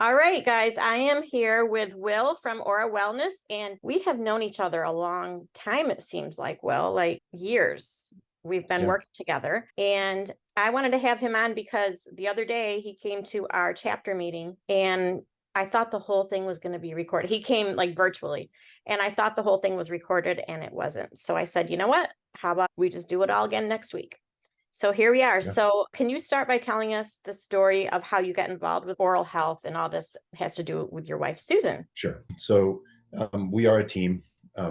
All right, guys, I am here with Will from Ora Wellness, and we have known each other a long time, it seems like, Will, like years. We've been Yeah. working together, and I wanted to have him on because the other day he came to our chapter meeting, and I thought the whole thing was going to be recorded. He came like virtually, and I thought the whole thing was recorded, and it wasn't. So I said, you know what? How about we just do it all again next week? So here we are. Yeah. So can you start by telling us the story of how you got involved with oral health and all this has to do with your wife, Susan? Sure. So we are a team.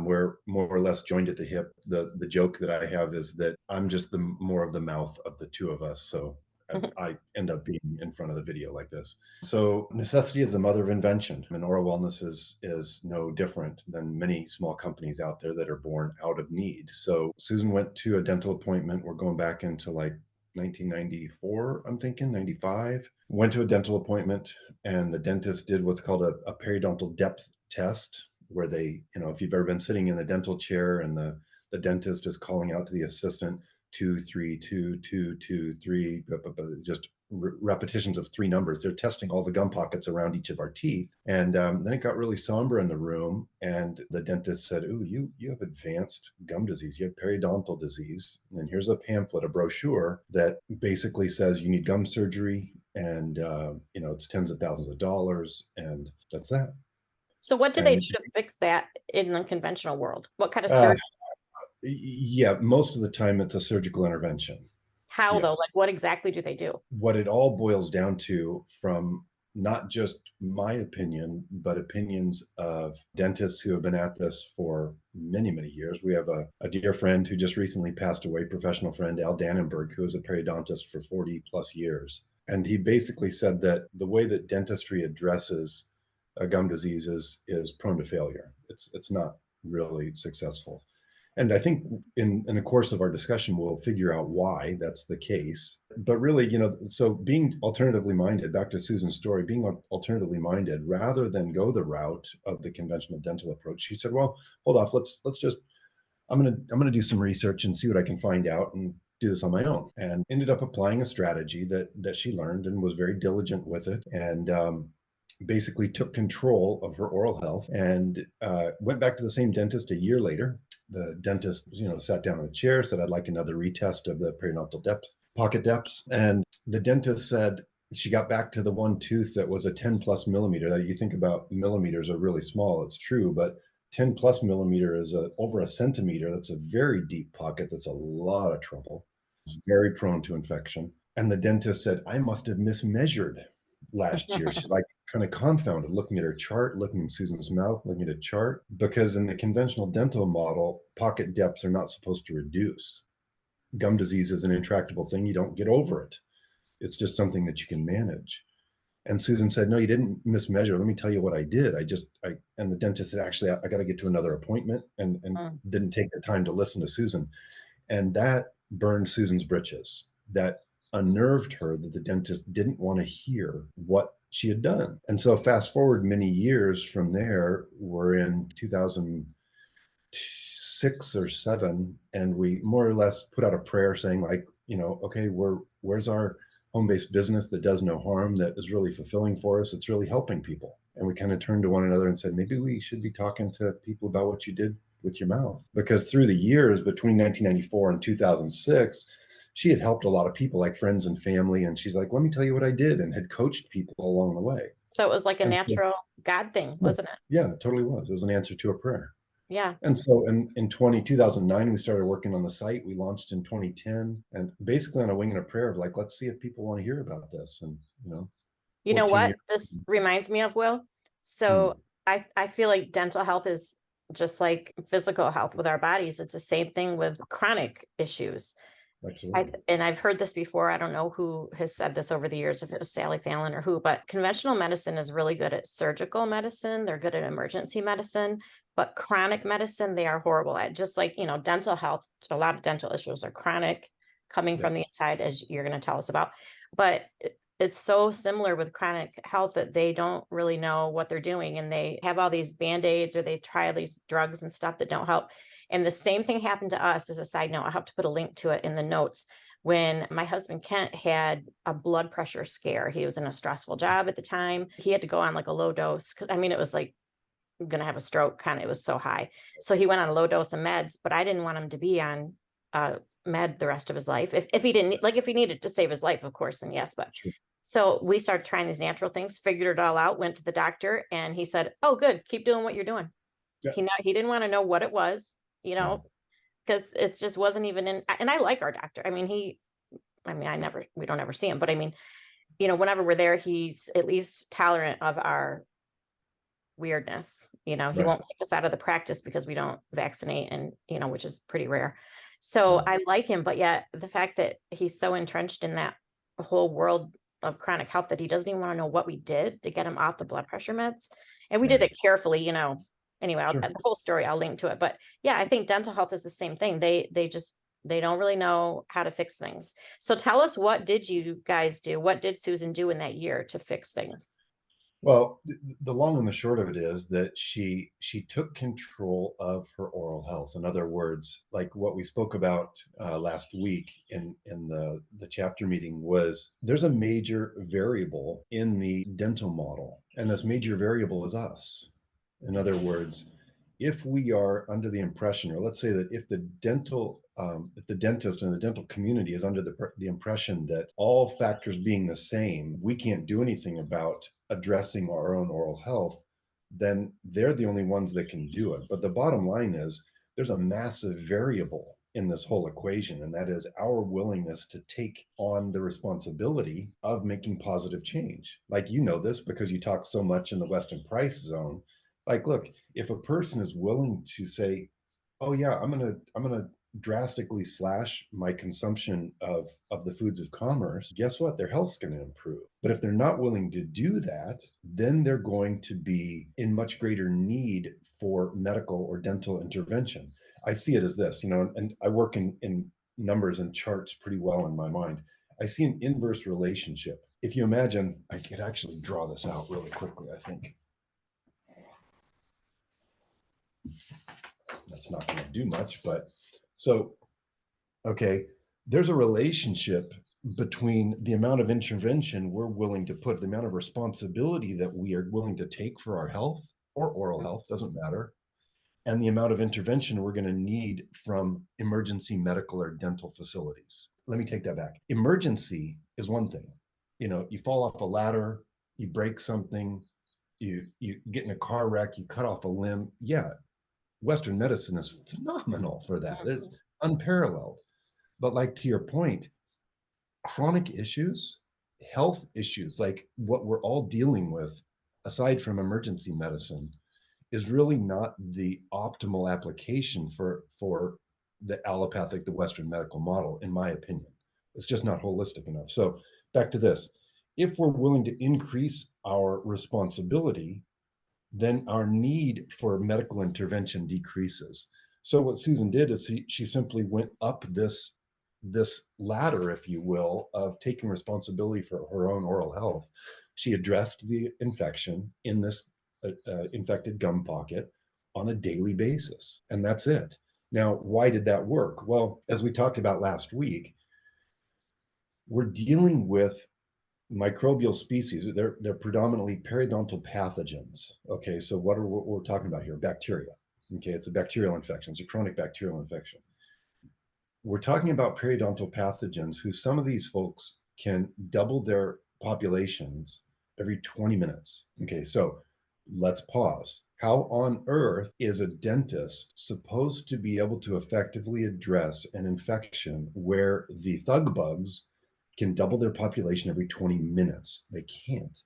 We're more or less joined at the hip. The joke that I have is that I'm just the more of the mouth of the two of us. So I end up being in front of the video like this. So necessity is the mother of invention, and Ora Wellness is no different than many small companies out there that are born out of need. So Susan went to a dental appointment. We're going back into like 1994, I'm thinking 95. Went to a dental appointment, and the dentist did what's called a periodontal depth test, where they, if you've ever been sitting in the dental chair and the dentist is calling out to the assistant, 2 3 2 2 2 3, just repetitions of three numbers. They're testing all the gum pockets around each of our teeth. And then it got really somber in the room, and the dentist said, "Ooh, you have advanced gum disease. You have periodontal disease. And here's a pamphlet, a brochure that basically says you need gum surgery, and it's tens of thousands of dollars, and that's that." So what do they And do to fix that in the conventional world? What kind of uh, surgery? yeah, most of the time it's a surgical intervention. How though? Yes. Like what exactly do they do? What it all boils down to, from not just my opinion, but opinions of dentists who have been at this for many, many years. We have a dear friend who just recently passed away, professional friend, Al Dannenberg, who was a periodontist for 40 plus years. And he basically said that the way that dentistry addresses gum disease is prone to failure. It's not really successful. And I think in the course of our discussion, we'll figure out why that's the case. But really, so being alternatively minded, back to Susan's story, being alternatively minded, rather than go the route of the conventional dental approach, she said, "Well, hold off. Let's just. I'm gonna do some research and see what I can find out and do this on my own." And ended up applying a strategy that she learned and was very diligent with it. And basically took control of her oral health, and went back to the same dentist a year later. The dentist, sat down in a chair, said, "I'd like another retest of the periodontal depth, pocket depths." And the dentist said she got back to the one tooth that was a 10 plus millimeter. That you think about millimeters are really small. It's true, but 10 plus millimeter is over a centimeter. That's a very deep pocket. That's a lot of trouble. It's very prone to infection. And the dentist said, "I must have mismeasured last year." She's like kind of confounded, looking at her chart, looking in Susan's mouth, looking at a chart, because in the conventional dental model, pocket depths are not supposed to reduce. Gum disease is an intractable thing. You don't get over it. It's just something that you can manage. And Susan said, "No, you didn't mismeasure. Let me tell you what I did. And the dentist said, "Actually, I got to get to another appointment," and Mm. didn't take the time to listen to Susan. And that burned Susan's britches. That unnerved her, that the dentist didn't want to hear what she had done. And so fast forward many years from there, we're in 2006 or 7, and we more or less put out a prayer saying, like, okay, where's our home-based business that does no harm, that is really fulfilling for us, it's really helping people. And we kind of turned to one another and said, maybe we should be talking to people about what you did with your mouth. Because through the years between 1994 and 2006, she had helped a lot of people, like friends and family. And she's like, "Let me tell you what I did," and had coached people along the way. So it was like a And so, natural God thing, yeah, wasn't it? yeah, it totally was. It was an answer to a prayer. Yeah. And so in 2009, we started working on the site. We launched in 2010, and basically on a wing and a prayer of like, let's see if people want to hear about this. And, You know 14 what years. this reminds me of, Will? So Hmm, I feel like dental health is just like physical health with our bodies. It's the same thing with chronic issues. absolutely. And I've heard this before. I don't know who has said this over the years, if it was Sally Fallon or who, but conventional medicine is really good at surgical medicine. They're good at emergency medicine, but chronic medicine, they are horrible at. Just like, dental health, a lot of dental issues are chronic, coming Yeah. from the inside, as you're going to tell us about. But it's so similar with chronic health that they don't really know what they're doing. And they have all these band-aids, or they try these drugs and stuff that don't help. And the same thing happened to us. As a side note, I have to put a link to it in the notes. when my husband Kent had a blood pressure scare. He was in a stressful job at the time. He had to go on like a low dose. I mean, it was like going to have a stroke kind of, it was so high. So he went on a low dose of meds, but I didn't want him to be on med the rest of his life. If he didn't, like, if he needed to save his life, of course, and yes, but Sure. so we started trying these natural things, figured it all out, went to the doctor, and he said, "Oh, good, keep doing what you're doing." Yeah. He didn't want to know what it was, Yeah. because it just wasn't even in. And I like our doctor. I mean, we don't ever see him, but I mean, whenever we're there, he's at least tolerant of our weirdness. He Right. won't take us out of the practice because we don't vaccinate, and which is pretty rare. So Yeah. I like him, but yet the fact that he's so entrenched in that whole world of chronic health that he doesn't even want to know what we did to get him off the blood pressure meds. And we did Right. it carefully. Anyway, Sure. the whole story I'll link to it. But yeah, I think dental health is the same thing. They don't really know how to fix things. So tell us, what did you guys do? What did Susan do in that year to fix things? Well, the long and the short of it is that she took control of her oral health. In other words, like what we spoke about last week in the chapter meeting, was there's a major variable in the dental model, and this major variable is us. In other words, if we are under the impression, or let's say that if the dentist and the dental community is under the impression that all factors being the same, we can't do anything about addressing our own oral health, then they're the only ones that can do it. But the bottom line is there's a massive variable in this whole equation, and that is our willingness to take on the responsibility of making positive change. Like, this because you talk so much in the Weston price zone. Like, look, if a person is willing to say, oh yeah, I'm gonna drastically slash my consumption of the foods of commerce, guess what? Their health's going to improve. But if they're not willing to do that, then they're going to be in much greater need for medical or dental intervention. I see it as this, and I work in numbers and charts pretty well in my mind. I see an inverse relationship. If you imagine, I could actually draw this out really quickly, I think. That's not going to do much, but so, okay, there's a relationship between the amount of intervention we're willing to put, the amount of responsibility that we are willing to take for our health or oral health, doesn't matter, and the amount of intervention we're going to need from emergency medical or dental facilities. Let me take that back. Emergency is one thing. You fall off a ladder, you break something, you get in a car wreck, you cut off a limb. Yeah, Western medicine is phenomenal for that. It's unparalleled. But like, to your point, chronic issues, health issues, like what we're all dealing with, aside from emergency medicine, is really not the optimal application for the allopathic, the Western medical model, in my opinion. It's just not holistic enough. So back to this. If we're willing to increase our responsibility, then our need for medical intervention decreases. So what Susan did is she simply went up this ladder, if you will, of taking responsibility for her own oral health. She addressed the infection in this infected gum pocket on a daily basis, and that's it. Now, why did that work? Well, as we talked about last week, we're dealing with microbial species. They're predominantly periodontal pathogens. Okay, so what we're talking about here? Bacteria. Okay, it's a bacterial infection. It's a chronic bacterial infection. We're talking about periodontal pathogens who, some of these folks can double their populations every 20 minutes. Okay, so let's pause. How on earth is a dentist supposed to be able to effectively address an infection where the thug bugs can double their population every 20 minutes? They can't.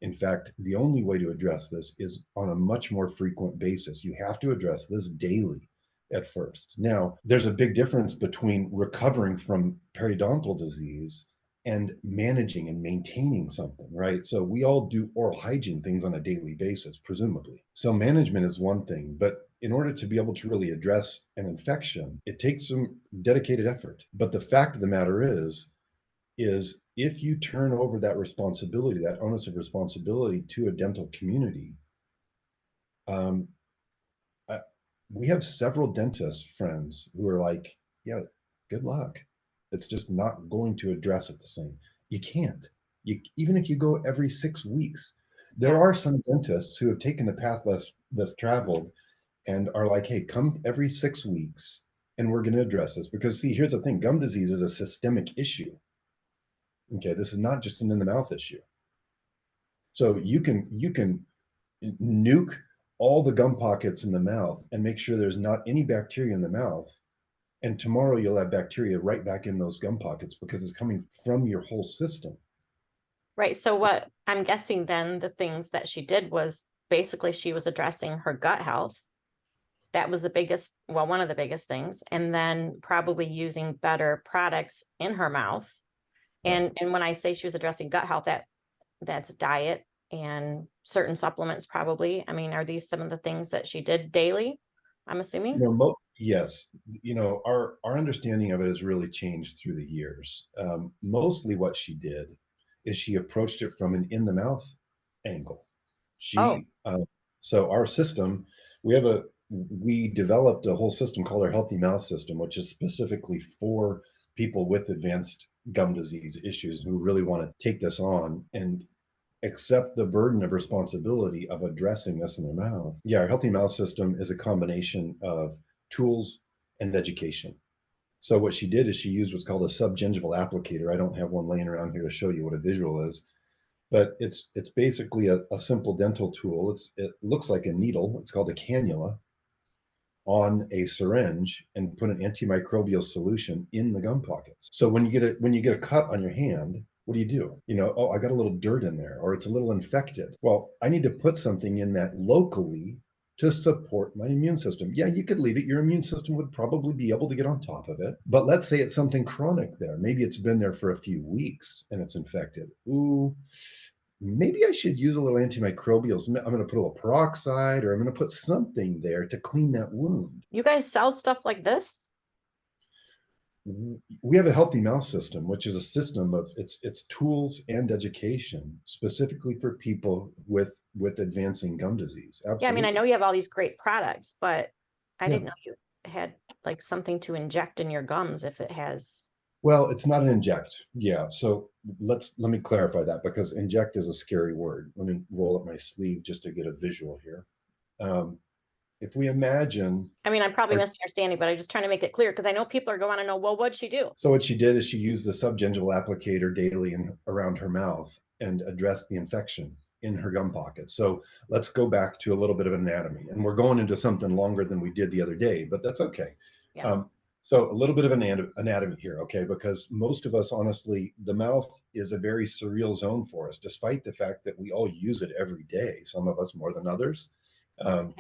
In fact, the only way to address this is on a much more frequent basis. You have to address this daily at first. Now, there's a big difference between recovering from periodontal disease and managing and maintaining something, right? So we all do oral hygiene things on a daily basis, presumably. So management is one thing, but in order to be able to really address an infection, it takes some dedicated effort. But the fact of the matter is if you turn over that responsibility, that onus of responsibility, to a dental community, um, we have several dentist friends who are like, yeah, good luck. It's just not going to address it the same. You can't. Even if you go every 6 weeks, there Yeah. are some dentists who have taken the path less traveled and are like, hey, come every 6 weeks and we're going to address this. Because see, here's the thing, gum disease is a systemic issue. Okay, this is not just an in the mouth issue. So you can nuke all the gum pockets in the mouth and make sure there's not any bacteria in the mouth. And tomorrow you'll have bacteria right back in those gum pockets because it's coming from your whole system. Right. So what I'm guessing then the things that she did was basically she was addressing her gut health. That was the biggest, well, one of the biggest things. And then probably using better products in her mouth. Right. And when I say she was addressing gut health, that's diet and certain supplements probably. I mean, are these some of the things that she did daily? I'm assuming. Yes, our understanding of it has really changed through the years. Mostly what she did is she approached it from an in the mouth angle. Oh, She so our system, we developed a whole system called our Healthy Mouth System, which is specifically for people with advanced gum disease issues who really want to take this on and accept the burden of responsibility of addressing this in their mouth. Yeah, our Healthy Mouth System is a combination of tools and education. So what she did is she used what's called a subgingival applicator. I don't have one laying around here to show you what a visual is, but it's basically a simple dental tool. It looks like a needle. It's called a cannula on a syringe and put an antimicrobial solution in the gum pockets. So when you get a cut on your hand, what do? Oh, I got a little dirt in there, or it's a little infected. Well, I need to put something in that locally to support my immune system. Yeah, you could leave it. Your immune system would probably be able to get on top of it. But let's say it's something chronic there. Maybe it's been there for a few weeks and it's infected. Ooh, maybe I should use a little antimicrobials. I'm going to put a little peroxide, or I'm going to put something there to clean that wound. you guys sell stuff like this? We have a Healthy Mouth System, which is a system of it's tools and education specifically for people with advancing gum disease. Yeah, I mean, I Absolutely. know you have all these great products, but I Yeah. didn't know you had like something to inject in your gums if it has. Well, it's not an inject. Yeah. So let me clarify that, because inject is a scary word. Let me roll up my sleeve just to get a visual here. If we imagine I mean, I'm probably our misunderstanding, but I'm just trying to make it clear because I know people are going to know, well, what'd she do? So what she did is she used the subgingival applicator daily around her mouth and addressed the infection in her gum pocket. So let's go back to a little bit of anatomy, and we're going into something longer than we did the other day, but that's okay. Yeah. So a little bit of anatomy here, okay? Because most of us, honestly, the mouth is a very surreal zone for us, despite the fact that we all use it every day. Some of us more than others. Um,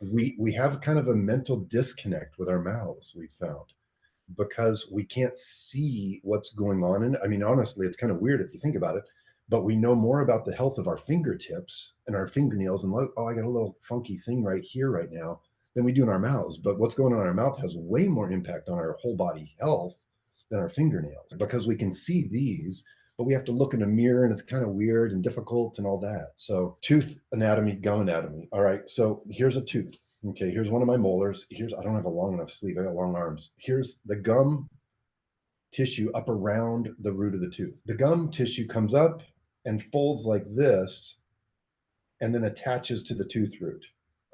we have kind of a mental disconnect with our mouths, we've found, because we can't see what's going on in it. I mean, honestly, it's kind of weird if you think about it, but we know more about the health of our fingertips and our fingernails and look, oh, I got a little funky thing right here right now, than we do in our mouths. But what's going on in our mouth has way more impact on our whole body health than our fingernails, because we can see these, but we have to look in a mirror and it's kind of weird and difficult and all that. So tooth anatomy, gum anatomy. All right. So here's a tooth. Okay, here's one of my molars. I don't have a long enough sleeve. I got long arms. Here's the gum tissue up around the root of the tooth. The gum tissue comes up and folds like this and then attaches to the tooth root.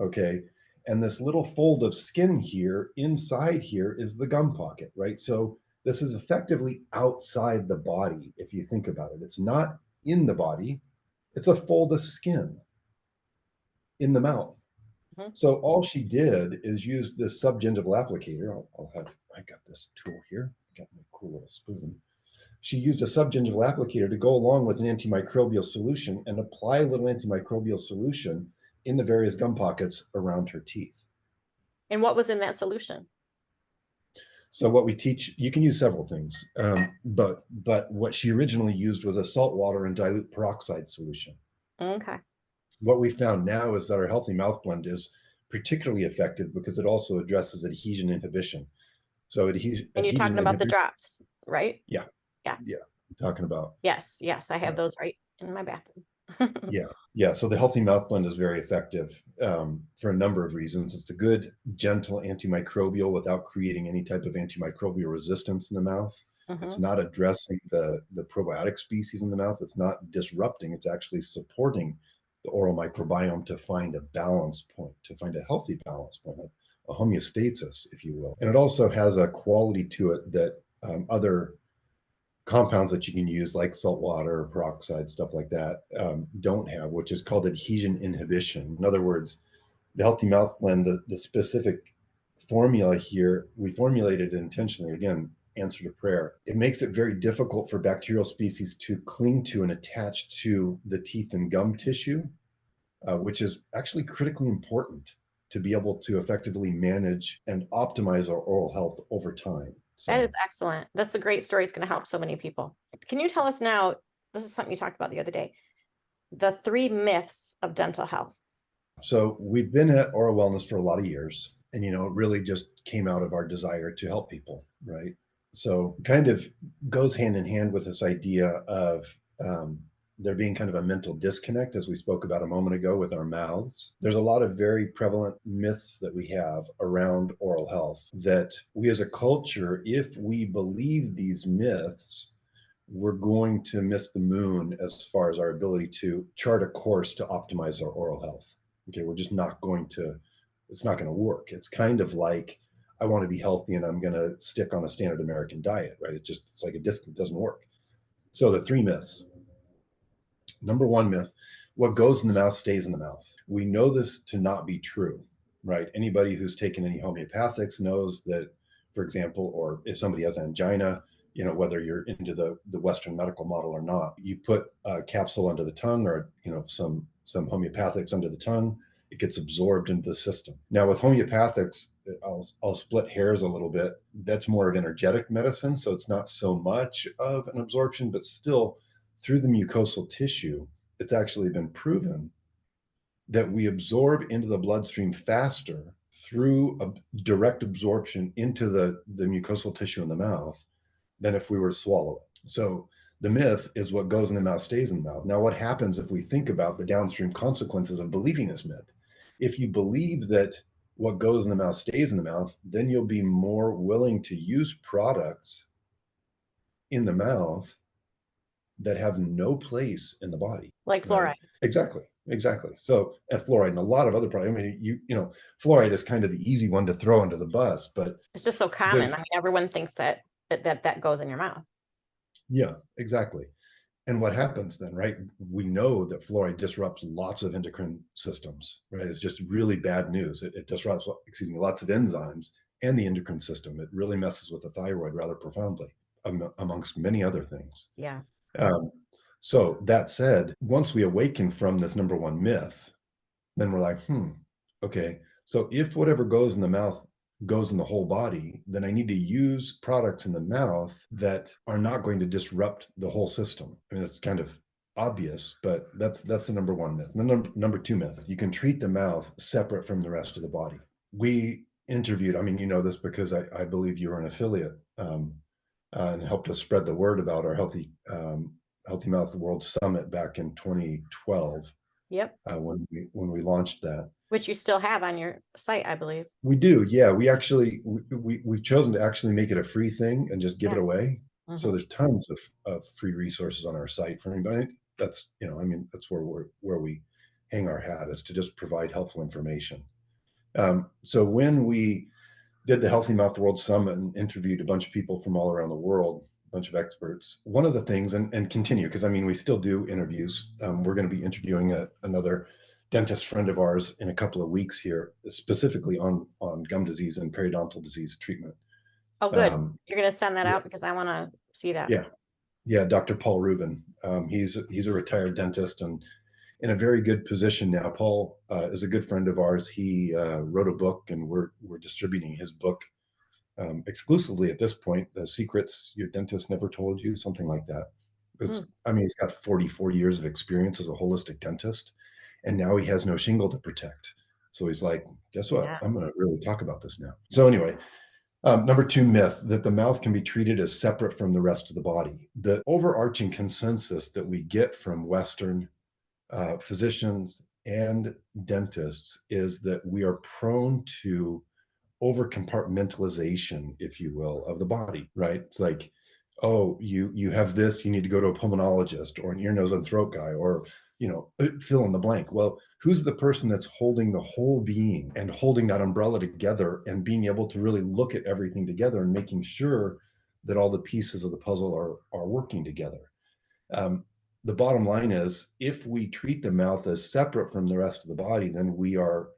Okay. And this little fold of skin here inside here is the gum pocket, right? So this is effectively outside the body, if you think about it. It's not in the body, it's a fold of skin in the mouth. Mhm. So all she did is use this subgingival applicator. I got this tool here. Got my cool little spoon. She used a subgingival applicator to go along with an antimicrobial solution and apply a little antimicrobial solution in the various gum pockets around her teeth. And what was in that solution? So what we teach, you can use several things, but what she originally used was a salt water and dilute peroxide solution. Okay. What we found now is that our Healthy Mouth Blend is particularly effective because it also addresses adhesion inhibition. So And you're talking adhesion about the inhibition. drops, right? Yeah, Yeah. yeah. I'm talking about. Yes. Yes. I have those right in my bathroom. Yeah, yeah. So the Healthy Mouth Blend is very effective for a number of reasons. It's a good, gentle antimicrobial without creating any type of antimicrobial resistance in the mouth. It's Mhm. not addressing the probiotic species in the mouth. It's not disrupting. It's actually supporting the oral microbiome to find a balance point, to find a healthy balance point, a homeostasis, if you will. And it also has a quality to it that other compounds that you can use, like salt water, peroxide, stuff like that, don't have, which is called adhesion inhibition. In other words, the Healthy Mouth Blend, the specific formula here, we formulated it intentionally. Again, answer to prayer. It makes it very difficult for bacterial species to cling to and attach to the teeth and gum tissue, which is actually critically important to be able to effectively manage and optimize our oral health over time. That is So, excellent. That's a great story. It's going to help so many people. Can you tell us now? This is something you talked about the other day. The 3 myths of dental health. so we've been at Ora Wellness for a lot of years, and it really just came out of our desire to help people, right? So, kind of goes hand in hand with this idea of um, there being kind of a mental disconnect, as we spoke about a moment ago with our mouths. There's a lot of very prevalent myths that we have around oral health that we as a culture, if we believe these myths, we're going to miss the moon as far as our ability to chart a course to optimize our oral health. Okay, we're just not going to, it's not going to work. It's kind of like, I want to be healthy and I'm going to stick on a standard American diet, right? It's like a disc, it doesn't work. So the 3 myths. Number one myth, what goes in the mouth stays in the mouth. We know this to not be true, right? Anybody who's taken any homeopathics knows that, for example, or if somebody has angina, whether you're into the Western medical model or not, you put a capsule under the tongue or, some homeopathics under the tongue, it gets absorbed into the system. Now with homeopathics, I'll split hairs a little bit. That's more of energetic medicine. So it's not so much of an absorption, but still through the mucosal tissue, it's actually been proven that we absorb into the bloodstream faster through a direct absorption into the mucosal tissue in the mouth than if we were to swallow it. So the myth is what goes in the mouth stays in the mouth. Now, what happens if we think about the downstream consequences of believing this myth? If you believe that what goes in the mouth stays in the mouth, then you'll be more willing to use products in the mouth that have no place in the body, Like right? fluoride. Exactly. So, and fluoride and a lot of other products. I mean, fluoride is kind of the easy one to throw under the bus, but It's just so common. there's, I mean, everyone thinks that goes in your mouth. yeah, exactly. And what happens then, right? We know that fluoride disrupts lots of endocrine systems, right? It's just really bad news. It disrupts, lots of enzymes and the endocrine system. It really messes with the thyroid rather profoundly, amongst many other things. Yeah. Um, so that said, once we awaken from this number one myth, then we're like, okay. So if whatever goes in the mouth goes in the whole body, then I need to use products in the mouth that are not going to disrupt the whole system. I mean, it's kind of obvious, but that's the number one myth. The number two myth, you can treat the mouth separate from the rest of the body. We interviewed, I mean, you know this because I believe you were an affiliate, and helped us spread the word about our Healthy Mouth World Summit back in 2012, Yep. when we launched that. Which you still have on your site, I believe. We do, yeah. We actually we've chosen to actually make it a free thing and just give Yeah. it away. So Mhm. there's tons of free resources on our site for anybody. That's I mean that's where we hang our hat, is to just provide helpful information. So when we did the Healthy Mouth World Summit and interviewed a bunch of people from all around the world, a bunch of experts. One of the things, and continue, because I mean, we still do interviews. We're going to be interviewing another dentist friend of ours in a couple of weeks here, specifically on gum disease and periodontal disease treatment. Oh, good. Um, You're going to send that yeah, out because I want to see that. yeah, yeah. Dr. Paul Rubin. He's a retired dentist and in a very good position now. Paul is a good friend of ours. He wrote a book, and we're distributing his book exclusively at this point. The secrets your dentist never told you, something like that. Mm. Because I mean, he's got 44 years of experience as a holistic dentist, and now he has no shingle to protect. So he's like, guess what? Yeah. I'm going to really talk about this now. So anyway, number two myth, that the mouth can be treated as separate from the rest of the body. The overarching consensus that we get from Western physicians and dentists is that we are prone to over compartmentalization, if you will, of the body, right? It's like, oh, you have this, you need to go to a pulmonologist or an ear, nose, and throat guy, or fill in the blank. Well, who's the person that's holding the whole being and holding that umbrella together and being able to really look at everything together and making sure that all the pieces of the puzzle are working together? Um, the bottom line is, if we treat the mouth as separate from the rest of the body, then we are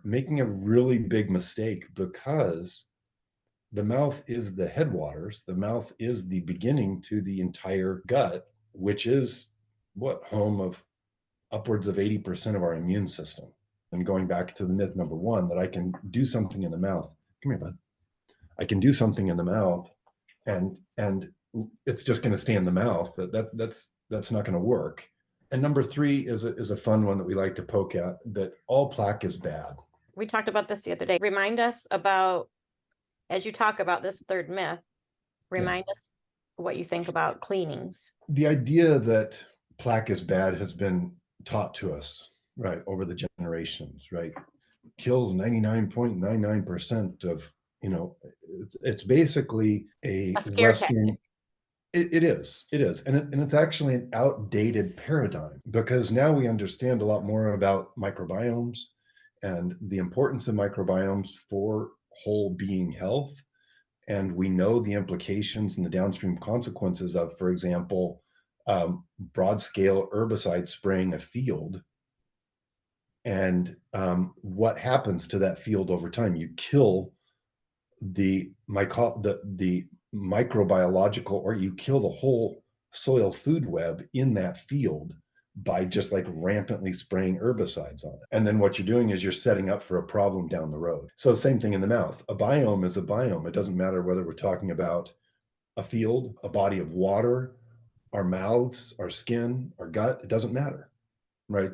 making a really big mistake, because the mouth is the headwaters. The mouth is the beginning to the entire gut, which is what, home of upwards of 80% of our immune system. And going back to the myth number one, that I can do something in the mouth. Come here, bud. I can do something in the mouth, and it's just going to stay in the mouth. That's not going to work. And number three is a fun one that we like to poke at, that all plaque is bad. We talked about this the other day. Remind us about, as you talk about this third myth, Yeah. remind us what you think about cleanings. The idea that plaque is bad has been taught to us, right, over the generations, right? Kills 99.99% of, it's basically a scare tactic. Western. It is. And it's actually an outdated paradigm, because now we understand a lot more about microbiomes and the importance of microbiomes for whole being health. And we know the implications and the downstream consequences of, for example, broad scale herbicide spraying a field. And what happens to that field over time? You kill the microbiological, or you kill the whole soil food web in that field by just like rampantly spraying herbicides on it. And then what you're doing is you're setting up for a problem down the road. So same thing in the mouth. A biome is a biome. It doesn't matter whether we're talking about a field, a body of water, our mouths, our skin, our gut. It doesn't matter, right?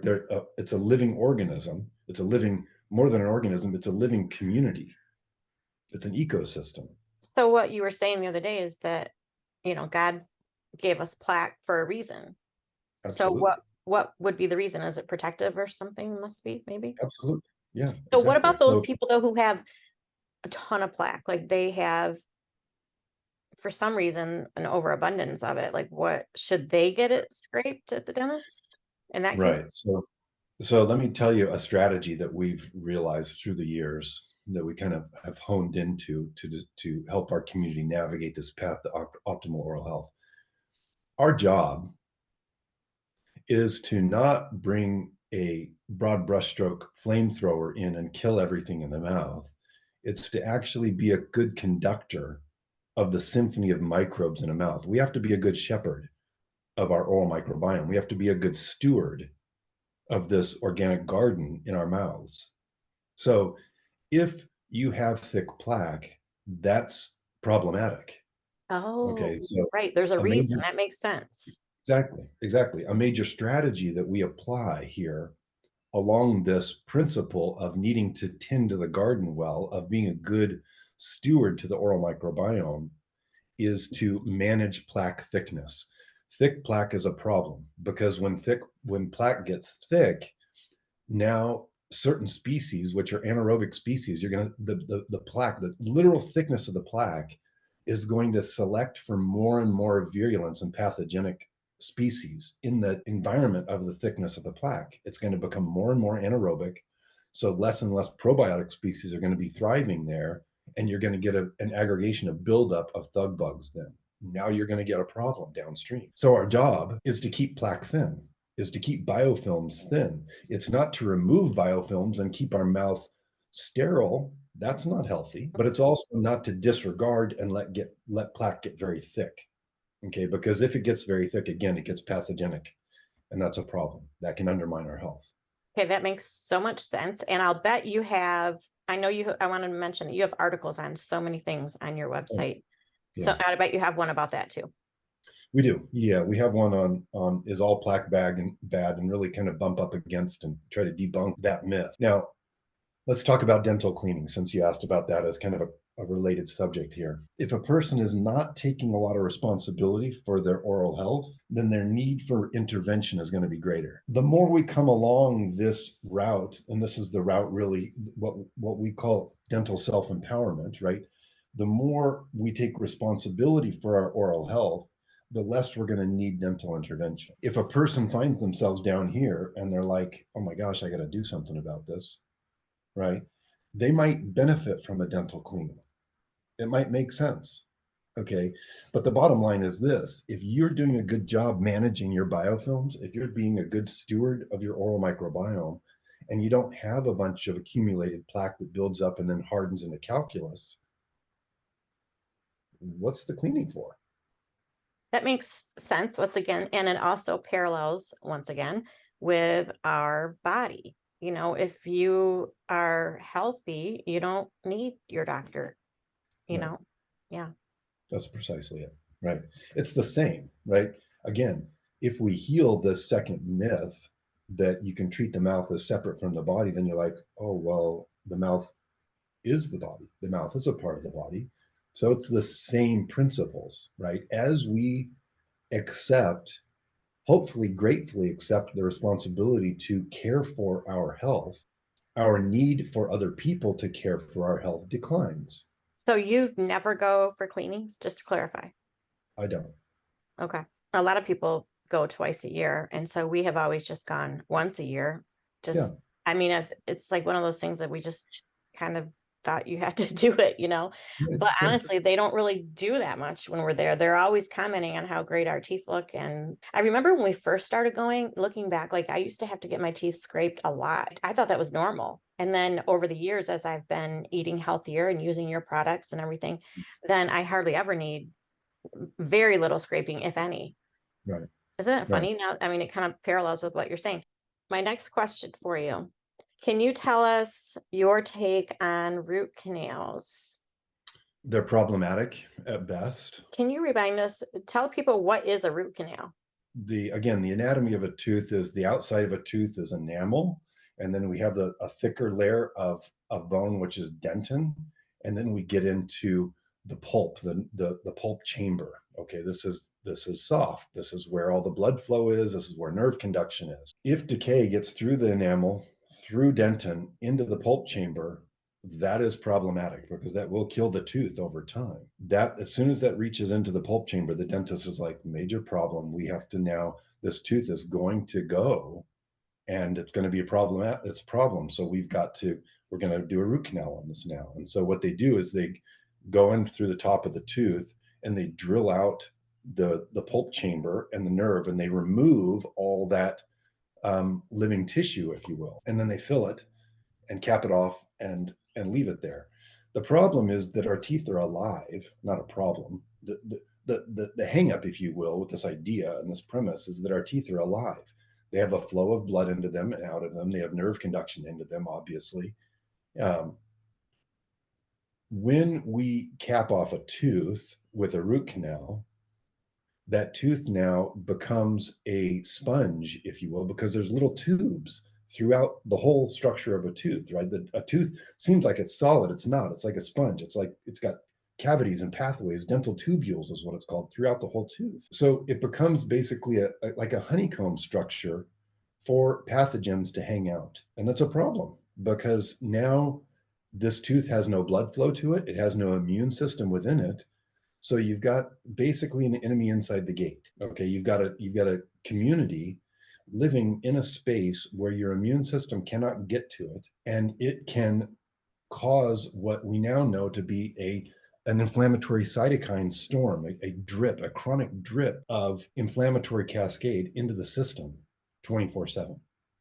It's a living organism. It's a living, more than an organism, it's a living community. It's an ecosystem. So what you were saying the other day is that, God gave us plaque for a reason. So Absolutely. what would be the reason? Is it protective or something? Must be, maybe. Absolutely. Yeah, So what exactly. about those So people though who have a ton of plaque? Like they have, for some reason, an overabundance of it. Like, what should they get it scraped at the dentist in that case? right. So let me tell you a strategy that we've realized through the years, that we kind of have honed into to help our community navigate this path to optimal oral health. Our job is to not bring a broad brushstroke flamethrower in and kill everything in the mouth. It's to actually be a good conductor of the symphony of microbes in a mouth. We have to be a good shepherd of our oral microbiome. We have to be a good steward of this organic garden in our mouths. So if you have thick plaque, that's problematic. Oh, Okay, so right. There's a a reason. major, That makes sense. exactly, a major strategy that we apply here along this principle of needing to tend to the garden well, of being a good steward to the oral microbiome, is to manage plaque thickness. Thick plaque is a problem, because when plaque gets thick, now certain species, which are anaerobic species, you're going to the plaque, the literal thickness of the plaque is going to select for more and more virulence and pathogenic species in the environment of the thickness of the plaque. It's going to become more and more anaerobic, so less and less probiotic species are going to be thriving there, and you're going to get an aggregation of buildup of thug bugs. Then now you're going to get a problem downstream. So our job is to keep plaque thin, is to keep biofilms thin. It's not to remove biofilms and keep our mouth sterile. That's not healthy. But it's also not to disregard and let plaque get very thick. Okay, because if it gets very thick, again, it gets pathogenic, and that's a problem that can undermine our health. Okay, that makes so much sense. And I'll bet you have, I wanted to mention that you have articles on so many things on your website. So Yeah, I bet you have one about that too. we do. Yeah, we have one on is all plaque bad, and really kind of bump up against and try to debunk that myth. Now, let's talk about dental cleaning, since you asked about that as kind of a related subject here. If a person is not taking a lot of responsibility for their oral health, then their need for intervention is going to be greater. The more we come along this route, and this is the route really what we call dental self-empowerment, right? the more we take responsibility for our oral health, the less we're going to need dental intervention. If a person finds themselves down here and they're like, oh my gosh, I got to do something about this, right? They might benefit from a dental cleaning. It might make sense. Okay. But the bottom line is this: if you're doing a good job managing your biofilms, if you're being a good steward of your oral microbiome, and you don't have a bunch of accumulated plaque that builds up and then hardens into calculus, what's the cleaning for? That makes sense once again, and it also parallels once again with our body. You know, if you are healthy, you don't need your doctor, you Right. know. Yeah. That's precisely it. Right. It's the same, right? Again, if we heal this second myth that you can treat the mouth as separate from the body, then you're like, oh, well, the mouth is the body. The mouth is a part of the body. So it's the same principles, right? As we accept, hopefully gratefully accept the responsibility to care for our health, our need for other people to care for our health declines. So you never go for cleanings, just to clarify. I don't. Okay. A lot of people go twice a year, and so we have always just gone once a year. Yeah. Just, I mean, it's like one of those things that we just kind of thought you had to do it, you know. Right. But Right. honestly, they don't really do that much when we're there. They're always commenting on how great our teeth look. And I remember when we first started going, looking back, like I used to have to get my teeth scraped a lot. I thought that was normal. And then over the years, as I've been eating healthier and using your products and everything, then I hardly ever need very little scraping, if any. Right. Isn't it Right. funny now? I mean, it kind of parallels with what you're saying. My next question for you. Can you tell us your take on root canals? They're problematic at best. Can you remind us, tell people what is a root canal? The anatomy of a tooth is the outside of a tooth is enamel, and then we have a thicker layer of bone, which is dentin, and then we get into the pulp, the pulp chamber. Okay, this is soft. This is where all the blood flow is. This is where nerve conduction is. If decay gets through the enamel, through dentin into the pulp chamber, that is problematic because that will kill the tooth over time. That as soon as that reaches into the pulp chamber, the dentist is like, major problem. We have to now, this tooth is going to go and it's going to be a problem. It's a problem. So we're going to do a root canal on this now. And so what they do is they go in through the top of the tooth and they drill out the pulp chamber and the nerve, and they remove all that living tissue, if you will, and then they fill it and cap it off and leave it there. The problem is that our teeth are alive, not a problem. The hang up, if you will, with this idea and this premise is that our teeth are alive. They have a flow of blood into them and out of them. They have nerve conduction into them, obviously. Um, when we cap off a tooth with a root canal, that tooth now becomes a sponge, if you will, because there's little tubes throughout the whole structure of a tooth, right? A tooth seems like it's solid. It's not. It's like a sponge. It's like it's got cavities and pathways. Dental tubules is what it's called throughout the whole tooth. So it becomes basically like a honeycomb structure for pathogens to hang out. And that's a problem because now this tooth has no blood flow to it. It has no immune system within it. So you've got basically an enemy inside the gate. Okay, you've got a community living in a space where your immune system cannot get to it, and it can cause what we now know to be an inflammatory cytokine storm, a chronic drip of inflammatory cascade into the system 24/7.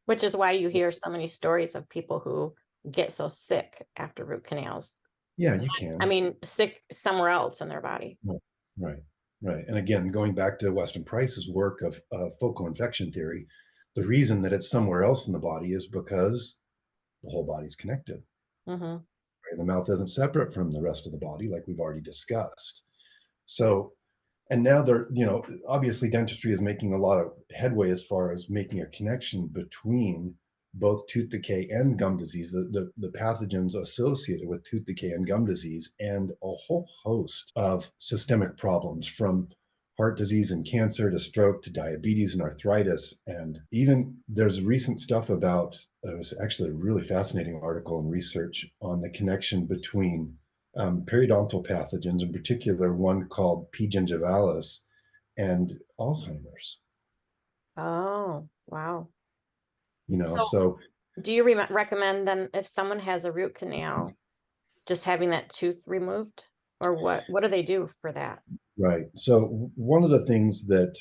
Which is why you hear so many stories of people who get so sick after root canals. Yeah, you I can. mean, sick somewhere else in their body. Right, right, right. And again, going back to Weston Price's work of focal infection theory, the reason that it's somewhere else in the body is because the whole body's connected. Hmm. Right? The mouth isn't separate from the rest of the body, like we've already discussed. So, and now obviously dentistry is making a lot of headway as far as making a connection between both tooth decay and gum disease, the pathogens associated with tooth decay and gum disease, and a whole host of systemic problems from heart disease and cancer to stroke to diabetes and arthritis. And even there's recent stuff about, it was actually a really fascinating article and research on the connection between periodontal pathogens, in particular one called P. gingivalis and Alzheimer's. Oh, wow. So So do you recommend then if someone has a root canal, just having that tooth removed? Or what do they do for that? right. So one of the things that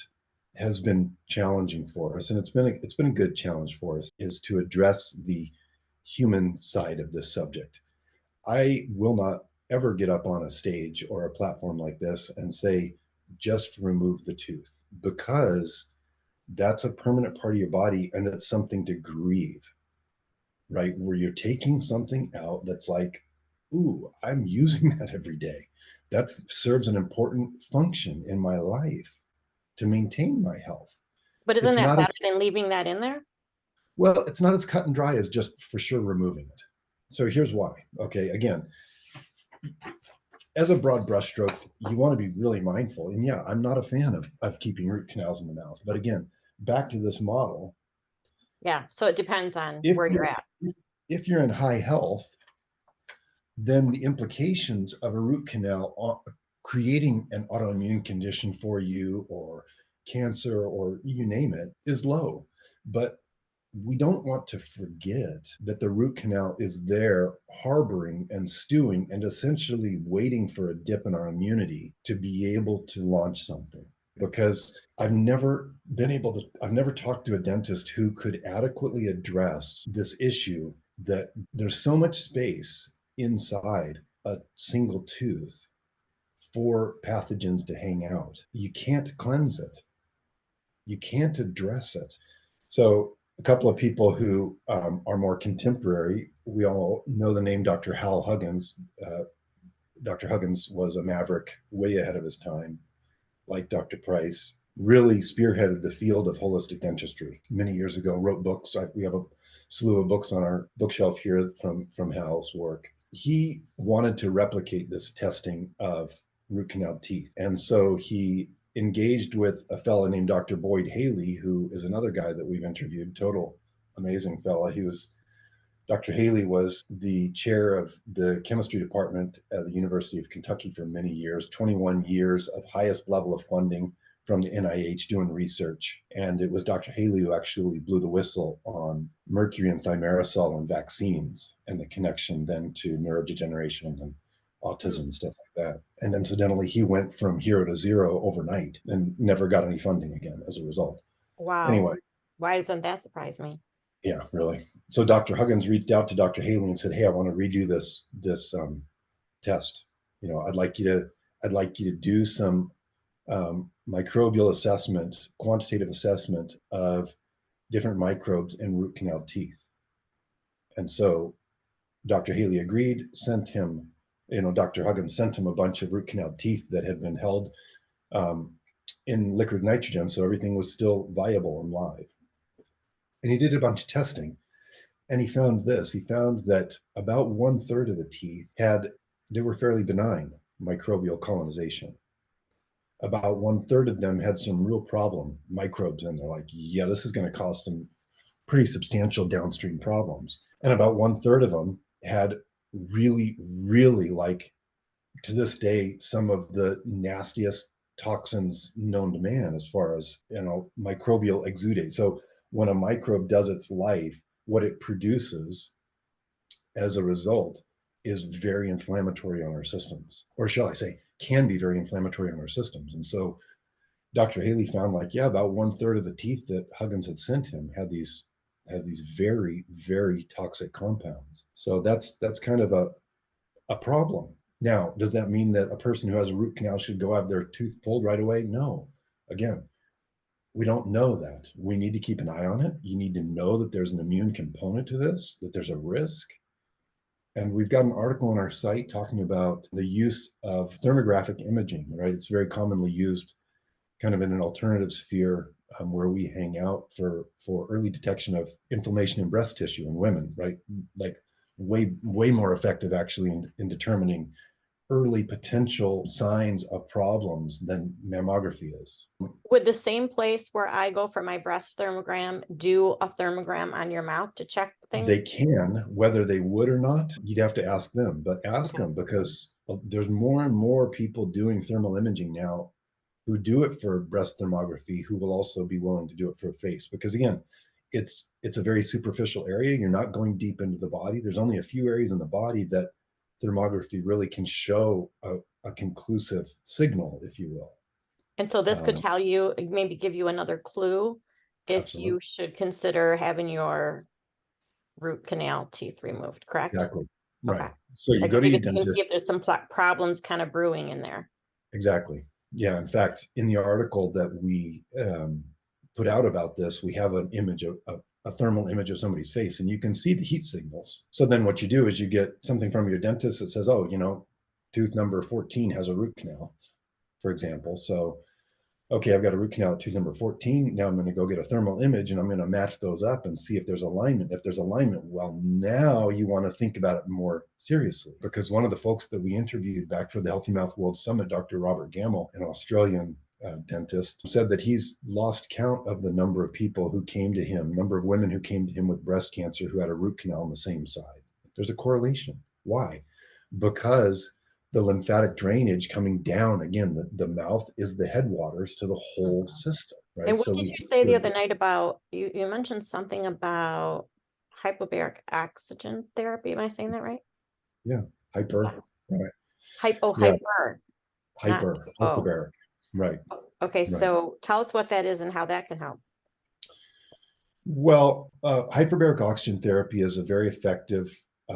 has been challenging for us, and it's been a good challenge for us, is to address the human side of this subject. I will not ever get up on a stage or a platform like this and say, just remove the tooth, because that's a permanent part of your body and it's something to grieve, right? Where you're taking something out that's like, ooh, I'm using that every day. That serves an important function in my life to maintain my health. But isn't It's that not as better than leaving that in there? well, it's not as cut and dry as just for sure removing it. So here's why. Okay, again, as a broad brushstroke, you want to be really mindful. And yeah, I'm not a fan of keeping root canals in the mouth. But again, back to this model, Yeah. So it depends on if where you're you're at. if you're in high health, then the implications of a root canal creating an autoimmune condition for you, or cancer, or you name it, is low. But we don't want to forget that the root canal is there harboring and stewing and essentially waiting for a dip in our immunity to be able to launch something. Because I've never talked to a dentist who could adequately address this issue, that there's so much space inside a single tooth for pathogens to hang out. You can't cleanse it. You can't address it. So a couple of people who are more contemporary, we all know the name Dr. Hal Huggins. Dr. Huggins was a maverick way ahead of his time, like Dr. Price, really spearheaded the field of holistic dentistry many years ago, wrote books. We have a slew of books on our bookshelf here from Hal's work. He wanted to replicate this testing of root canal teeth. And so he engaged with a fellow named Dr. Boyd Haley, who is another guy that we've interviewed, total amazing fella. Dr. Haley was the chair of the chemistry department at the University of Kentucky for many years, 21 years of highest level of funding from the NIH doing research. And it was Dr. Haley who actually blew the whistle on mercury and thimerosal and vaccines, and the connection then to neurodegeneration and autism and stuff like that. And incidentally, he went from hero to zero overnight and never got any funding again as a result. Wow. Anyway, Why doesn't that surprise me? yeah, really. So Dr. Huggins reached out to Dr. Haley and said, "Hey, I want to redo this test. I'd like you to do some microbial assessment, quantitative assessment of different microbes in root canal teeth." And so Dr. Haley agreed. Dr. Huggins sent him a bunch of root canal teeth that had been held um, in liquid nitrogen, so everything was still viable and live. And he did a bunch of testing. And he found this. He found that about 1/3 of the teeth they were fairly benign microbial colonization. About 1/3 of them had some real problem microbes in there. Like, yeah, this is going to cause some pretty substantial downstream problems. And about 1/3 of them had really, really, like, to this day, some of the nastiest toxins known to man, as far as, microbial exudate. So when a microbe does its life, what it produces as a result is very inflammatory on our systems, or shall I say, can be very inflammatory on our systems. And so Dr. Haley found, like, yeah, about 1/3 of the teeth that Huggins had sent him had these very, very toxic compounds. So that's kind of a problem. Now, does that mean that a person who has a root canal should go have their tooth pulled right away? No. Again, we don't know that. We need to keep an eye on it. You need to know that there's an immune component to this, that there's a risk. And we've got an article on our site talking about the use of thermographic imaging, right? It's very commonly used kind of in an alternative sphere, where we hang out for early detection of inflammation in breast tissue in women, right? Like, way more effective actually in determining early potential signs of problems than mammography is. Would the same place where I go for my breast thermogram do a thermogram on your mouth to check They things? can, whether they would or not, you'd have to ask them, but ask Okay. them, because there's more and more people doing thermal imaging now who do it for breast thermography, who will also be willing to do it for face. Because again, it's a very superficial area. You're not going deep into the body. There's only a few areas in the body that thermography really can show a conclusive signal, if you will. And so this could Um, tell you, maybe give you another clue if Absolutely. you should consider having your root canal teeth removed, correct? Exactly. Okay. Right. So you Like go if to your you can see dentist. if there's some problems kind of brewing in there. Exactly. Yeah. In fact, in the article that we put out about this, we have an image of a thermal image of somebody's face, and you can see the heat signals. So then what you do is you get something from your dentist that says, oh, tooth number 14 has a root canal, for example. So okay, I've got a root canal at tooth number 14. Now I'm going to go get a thermal image and I'm going to match those up and see if there's alignment. If there's alignment, well, now you want to think about it more seriously, because one of the folks that we interviewed back for the Healthy Mouth World Summit, Dr. Robert Gamble, an Australian dentist, said that he's lost count of the number of people who came to him, number of women who came to him with breast cancer who had a root canal on the same side. There's a correlation. Why? Because the lymphatic drainage coming down, again, the mouth is the headwaters to the whole Mhm. system, right? And what So did we you have say to the other address. night about, you mentioned something about hyperbaric oxygen therapy? Am I saying that right? Yeah, hyper, Yeah. right? Yeah, Hyper, not hypo. hyperbaric, right? Okay, Right. so tell us what that is and how that can help. Well, hyperbaric oxygen therapy is a very effective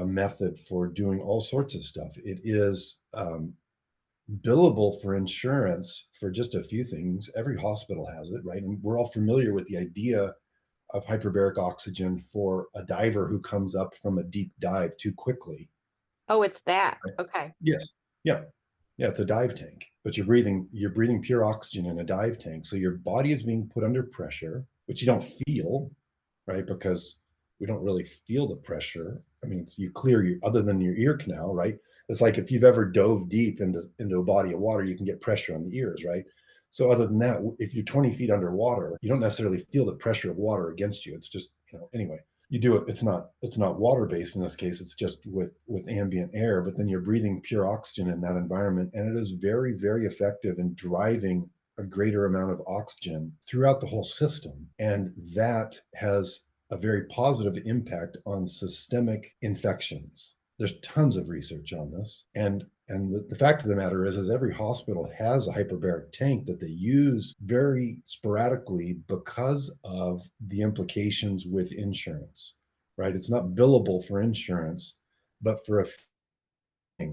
method for doing all sorts of stuff. It is billable for insurance for just a few things. Every hospital has it, right? And we're all familiar with the idea of hyperbaric oxygen for a diver who comes up from a deep dive too quickly. Oh, it's that. Right? Okay. Yes. Yeah. Yeah, it's a dive tank, but you're breathing pure oxygen in a dive tank. So your body is being put under pressure, which you don't feel, right? Because we don't really feel the pressure. I mean, you clear your, other than your ear canal, right? It's like if you've ever dove deep into a body of water, you can get pressure on the ears, right? So other than that, if you're 20 feet underwater, you don't necessarily feel the pressure of water against you. It's just, anyway, you do it. It's not water based in this case. It's just with ambient air, but then you're breathing pure oxygen in that environment, and it is very, very effective in driving a greater amount of oxygen throughout the whole system. And that has a very positive impact on systemic infections. There's tons of research on this. And the fact of the matter is every hospital has a hyperbaric tank that they use very sporadically because of the implications with insurance, right? It's not billable for insurance, but for a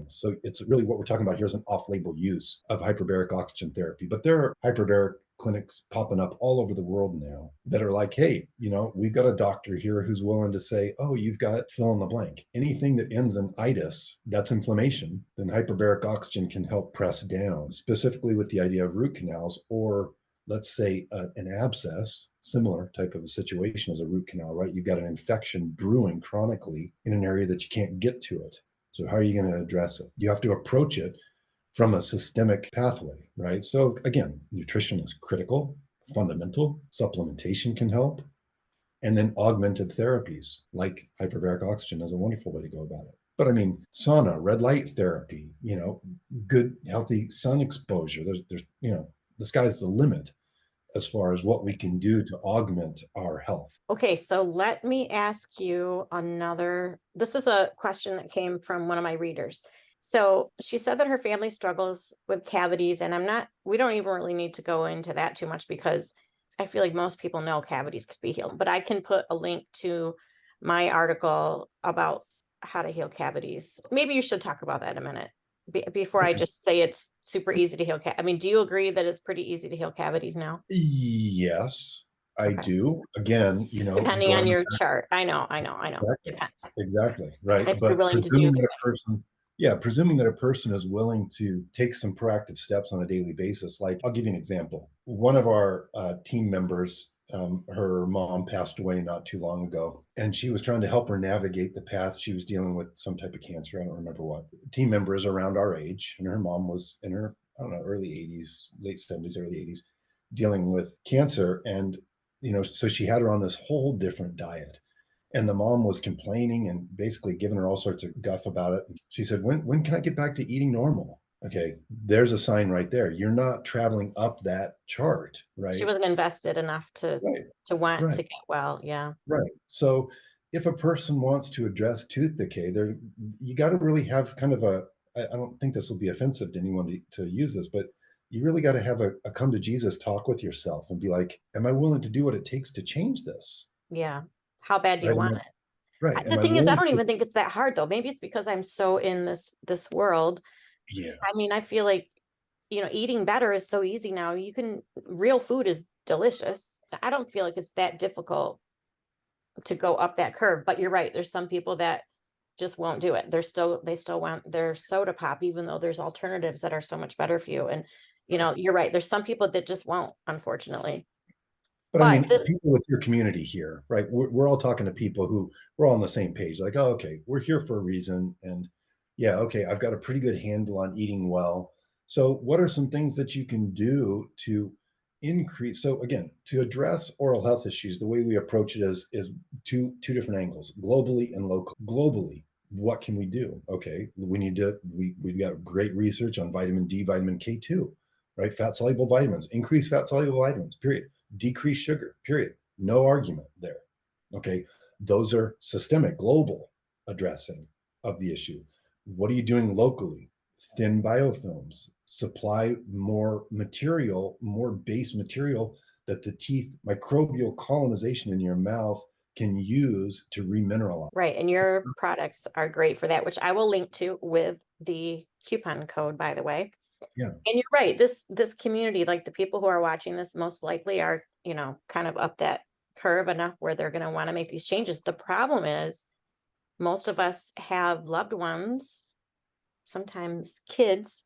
so it's really what we're talking about here is an off-label use of hyperbaric oxygen therapy. But there are hyperbaric clinics popping up all over the world now that are like, hey, we've got a doctor here who's willing to say, oh, you've got fill in the blank. Anything that ends in itis, that's inflammation, then hyperbaric oxygen can help press down, specifically with the idea of root canals, or let's say an abscess, similar type of a situation as a root canal, right? You've got an infection brewing chronically in an area that you can't get to it. So how are you going to address it? You have to approach it from a systemic pathway, right? So again, nutrition is critical, fundamental. Supplementation can help. And then augmented therapies like hyperbaric oxygen is a wonderful way to go about it. But I mean, sauna, red light therapy, good, healthy sun exposure. The sky's the limit as far as what we can do to augment our health. Okay, so let me ask you this is a question that came from one of my readers. So she said that her family struggles with cavities, and we don't even really need to go into that too much because I feel like most people know cavities could be healed, but I can put a link to my article about how to heal cavities. Maybe you should talk about that in a minute before I Okay. just say it's super easy to heal. I mean, do you agree that it's pretty easy to heal cavities now? Yes, I Okay. do. Again, Depending on going your chart. I know. exactly, Depends. exactly, right. If you're But willing to do presuming the that a things. person, yeah, presuming that a person is willing to take some proactive steps on a daily basis, like I'll give you an example. One of our team members, her mom passed away not too long ago, and she was trying to help her navigate the path. She was dealing with some type of cancer. I don't remember what. Team member is around our age, and her mom was in her, I don't know, early 80s, late 70s, early 80s, dealing with cancer. And so she had her on this whole different diet. And the mom was complaining and basically giving her all sorts of guff about it. She said, when can I get back to eating normal? Okay, there's a sign right there. You're not traveling up that chart, She right? wasn't invested enough Right, to want right, to get well. Yeah. right. So if a person wants to address tooth decay, there you got to really have kind of a, I don't think this will be offensive to anyone to use this, but you really got to have a come to Jesus talk with yourself and be like, am I willing to do what it takes to change this? Yeah. How bad do you Right? want it? Right. Am The I thing is, I willing don't to? even think it's that hard though. Maybe it's because I'm so in this world. Yeah. I mean, I feel like, eating better is so easy now. Real food is delicious. I don't feel like it's that difficult to go up that curve. But you're right. There's some people that just won't do it. They still want their soda pop, even though there's alternatives that are so much better for you. And, you're right. There's some people that just won't, unfortunately. But I But mean, this, people with your community here, right? We're all talking to people who we're all on the same page. Like, oh, okay, we're here for a reason. And yeah, okay, I've got a pretty good handle on eating well. So, what are some things that you can do to increase? So, again, to address oral health issues, the way we approach it is two different angles, globally and local. Globally, what can we do? Okay, we've got great research on vitamin D, vitamin K2, right? Fat soluble vitamins, increase fat soluble vitamins, period. Decrease sugar, period. No argument there. Okay. Those are systemic, global addressing of the issue. What are you doing locally? Thin biofilms, supply more material, more base material that the teeth, microbial colonization in your mouth can use to remineralize. right. And your products are great for that, which I will link to with the coupon code, by the way. Yeah. And you're right. This community, like the people who are watching this, most likely are, kind of up that curve enough where they're going to want to make these changes. The problem is most of us have loved ones, sometimes kids,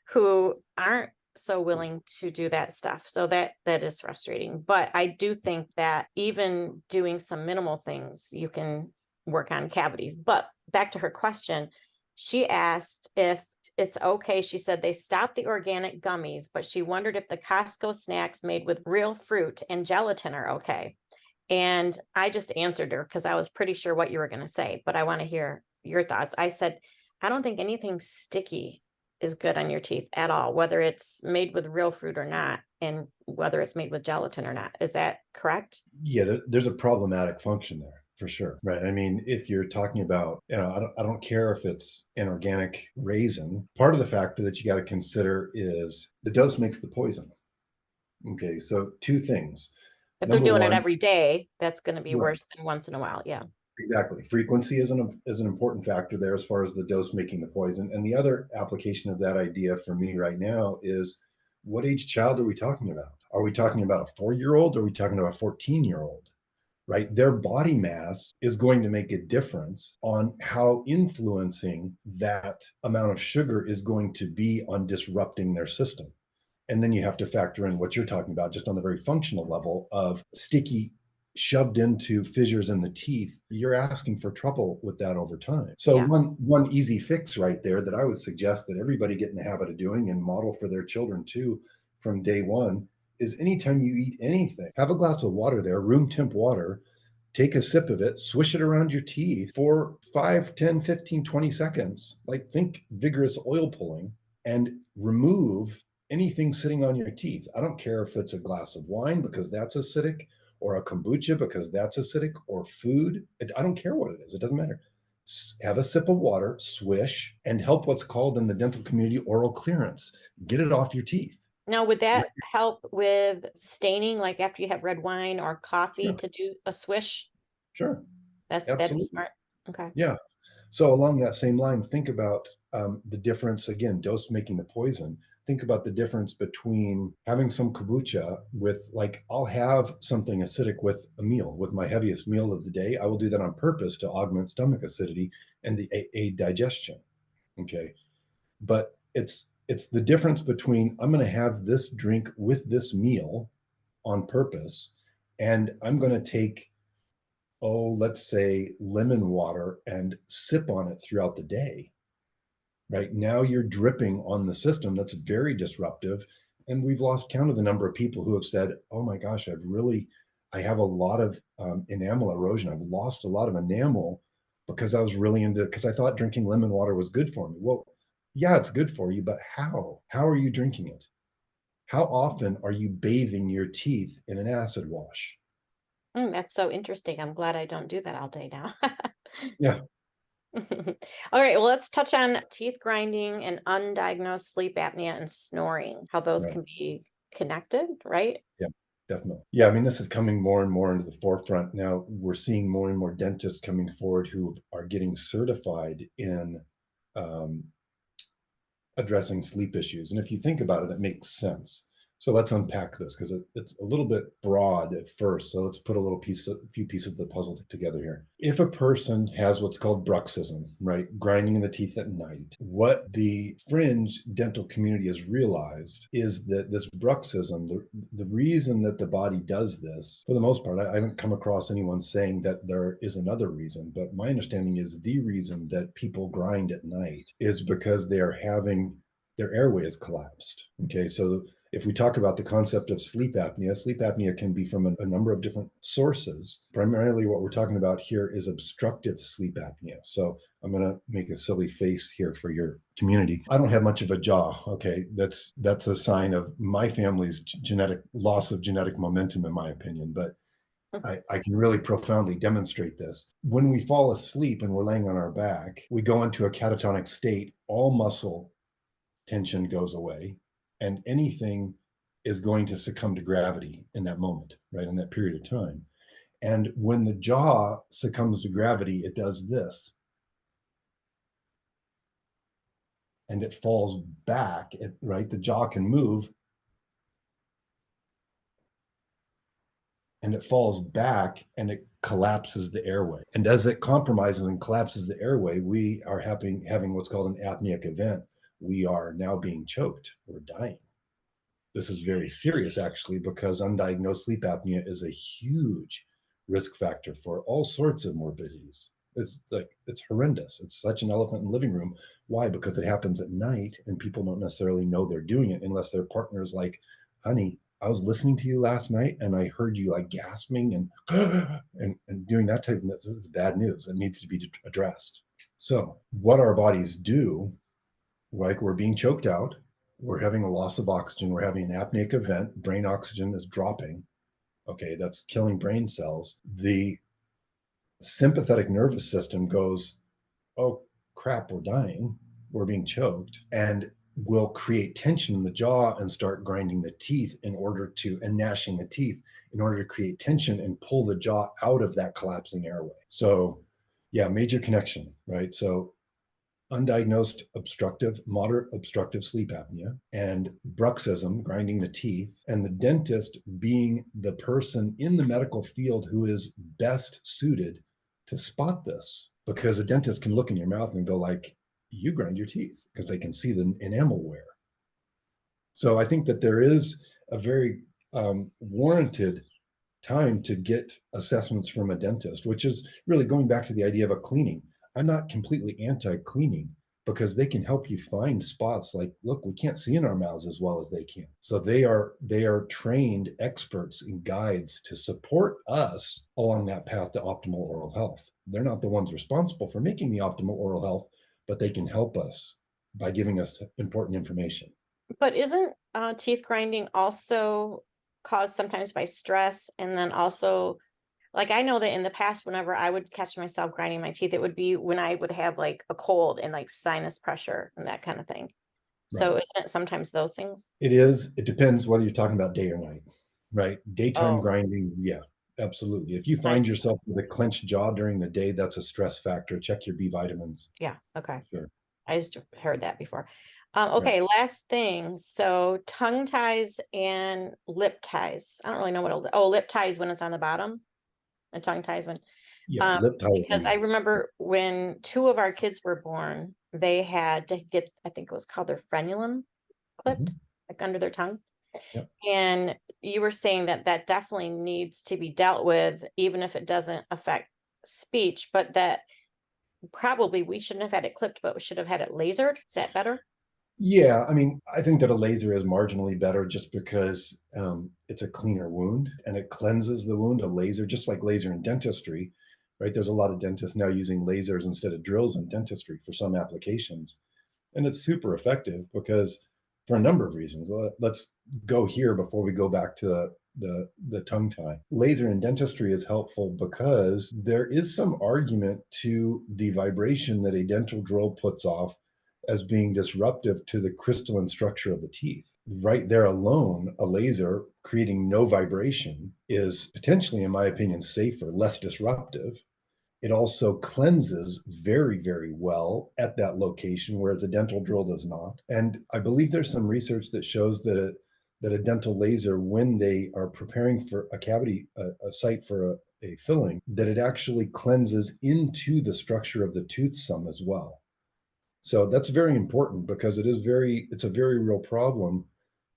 who aren't so willing to do that stuff. So that is frustrating. But I do think that even doing some minimal things, you can work on cavities. But back to her question, she asked if it's okay. She said they stopped the organic gummies, but she wondered if the Costco snacks made with real fruit and gelatin are okay. And I just answered her because I was pretty sure what you were going to say, but I want to hear your thoughts. I said, I don't think anything sticky is good on your teeth at all, whether it's made with real fruit or not, and whether it's made with gelatin or not. Is that correct? Yeah, there's a problematic function there for sure, right? I mean, if you're talking about, I don't care if it's an organic raisin. Part of the factor that you got to consider is the dose makes the poison. Okay, so two things. If they're Number doing it one, every day, that's going to be right, worse than once in a while. Yeah. exactly. Frequency is an important factor there as far as the dose making the poison. And the other application of that idea for me right now is what age child are we talking about? Are we talking about a 4-year-old? Or are we talking about a 14-year-old? Right? Their body mass is going to make a difference on how influencing that amount of sugar is going to be on disrupting their system. And then you have to factor in what you're talking about just on the very functional level of sticky shoved into fissures in the teeth. You're asking for trouble with that over time. So Yeah. one easy fix right there that I would suggest that everybody get in the habit of doing and model for their children too from day one is anytime you eat anything, have a glass of water there, room temp water, take a sip of it, swish it around your teeth for 5, 10, 15, 20 seconds. Like think vigorous oil pulling and remove anything sitting on your teeth. I don't care if it's a glass of wine because that's acidic, or a kombucha because that's acidic, or food. I don't care what it is. It doesn't matter. Have a sip of water, swish, and help what's called in the dental community oral clearance. Get it off your teeth. Now, would that help with staining, like after you have red wine or coffee Yeah, to do a swish? sure. That'd be Absolutely. smart. Okay. Yeah. So along that same line, think about the difference again, dose making the poison. Think about the difference between having some kombucha with like, I'll have something acidic with a meal, with my heaviest meal of the day. I will do that on purpose to augment stomach acidity and aid digestion. Okay. But it's the difference between I'm going to have this drink with this meal on purpose, and I'm going to take, let's say lemon water and sip on it throughout the day. Right now, you're dripping on the system. That's very disruptive. And we've lost count of the number of people who have said, oh my gosh, I've really I have a lot of enamel erosion. I've lost a lot of enamel because I was really because I thought drinking lemon water was good for me. Well, yeah, it's good for you, but how? How are you drinking it? How often are you bathing your teeth in an acid wash? That's so interesting. I'm glad I don't do that all day now. Yeah, All right, well, let's touch on teeth grinding and undiagnosed sleep apnea and snoring, how those right. can be connected, right? Yeah, definitely. Yeah, I mean, this is coming more and more into the forefront now. We're seeing more and more dentists coming forward who are getting certified in um, addressing sleep issues. And if you think about it, it makes sense. So let's unpack this because it's a little bit broad at first. So let's put a few pieces of the puzzle together here. If a person has what's called bruxism, right, grinding in the teeth at night, what the fringe dental community has realized is that this bruxism, the reason that the body does this, for the most part, I haven't come across anyone saying that there is another reason, but my understanding is the reason that people grind at night is because they are having their airway is collapsed. Okay, so if we talk about the concept of sleep apnea can be from a number of different sources. Primarily, what we're talking about here is obstructive sleep apnea. So I'm going to make a silly face here for your community. I don't have much of a jaw. Okay, that's a sign of my family's genetic loss of genetic momentum, in my opinion. But I can really profoundly demonstrate this. When we fall asleep and we're laying on our back, we go into a catatonic state. All muscle tension goes away, and anything is going to succumb to gravity in that moment, right? In that period of time. And when the jaw succumbs to gravity, it does this and it falls back, right? The jaw can move and it falls back and it collapses the airway. And as it compromises and collapses the airway, we are having what's called an apneic event. We are now being choked. We're dying. This is very serious, actually, because undiagnosed sleep apnea is a huge risk factor for all sorts of morbidities. It's horrendous. It's such an elephant in the living room. Why? Because it happens at night and people don't necessarily know they're doing it unless their partner's like, honey, I was listening to you last night and I heard you like gasping and and doing that type of this is bad news. It needs to be addressed. So what our bodies do, like we're being choked out, we're having a loss of oxygen, we're having an apneic event, brain oxygen is dropping. Okay, that's killing brain cells. The sympathetic nervous system goes, oh crap, we're dying, we're being choked, and will create tension in the jaw and start grinding the teeth and gnashing the teeth in order to create tension and pull the jaw out of that collapsing airway. So, yeah, major connection, right? So, undiagnosed moderate obstructive sleep apnea, and bruxism, grinding the teeth, and the dentist being the person in the medical field who is best suited to spot this. Because a dentist can look in your mouth and go like, you grind your teeth, because they can see the enamel wear. So I think that there is a very warranted time to get assessments from a dentist, which is really going back to the idea of a cleaning. I'm not completely anti-cleaning because they can help you find spots like, look, we can't see in our mouths as well as they can. So they are trained experts and guides to support us along that path to optimal oral health. They're not the ones responsible for making the optimal oral health, but they can help us by giving us important information. But isn't teeth grinding also caused sometimes by stress? And then also, like, I know that in the past, whenever I would catch myself grinding my teeth, it would be when I would have like a cold and like sinus pressure and that kind of thing. Right. So isn't it sometimes those things? It is. It depends whether you're talking about day or night, right? Daytime Oh, grinding, yeah, absolutely. If you I find see. yourself with a clenched jaw during the day, that's a stress factor. Check your B vitamins. Yeah. Okay. Sure. I just heard that before. Right. Okay, last thing. So tongue ties and lip ties. I don't really know lip ties when it's on the bottom and tongue ties when, Yeah. um, Lip because I tightening. remember when two of our kids were born, they had to get, I think it was called their frenulum clipped, Mhm. like under their tongue. Yep. And you were saying that that definitely needs to be dealt with, even if it doesn't affect speech, but that probably we shouldn't have had it clipped, but we should have had it lasered. Is that better? Yeah, I mean, I think that a laser is marginally better just because it's a cleaner wound and it cleanses the wound. A laser, just like laser in dentistry, right? There's a lot of dentists now using lasers instead of drills in dentistry for some applications. And it's super effective because for a number of reasons. Let's go here before we go back to the tongue tie. Laser in dentistry is helpful because there is some argument to the vibration that a dental drill puts off as being disruptive to the crystalline structure of the teeth. Right there alone, a laser creating no vibration is potentially, in my opinion, safer, less disruptive. It also cleanses very, very well at that location, whereas a dental drill does not. And I believe there's some research that shows that a dental laser, when they are preparing for a cavity, a site for a filling, that it actually cleanses into the structure of the tooth some as well. So that's very important because it's a very real problem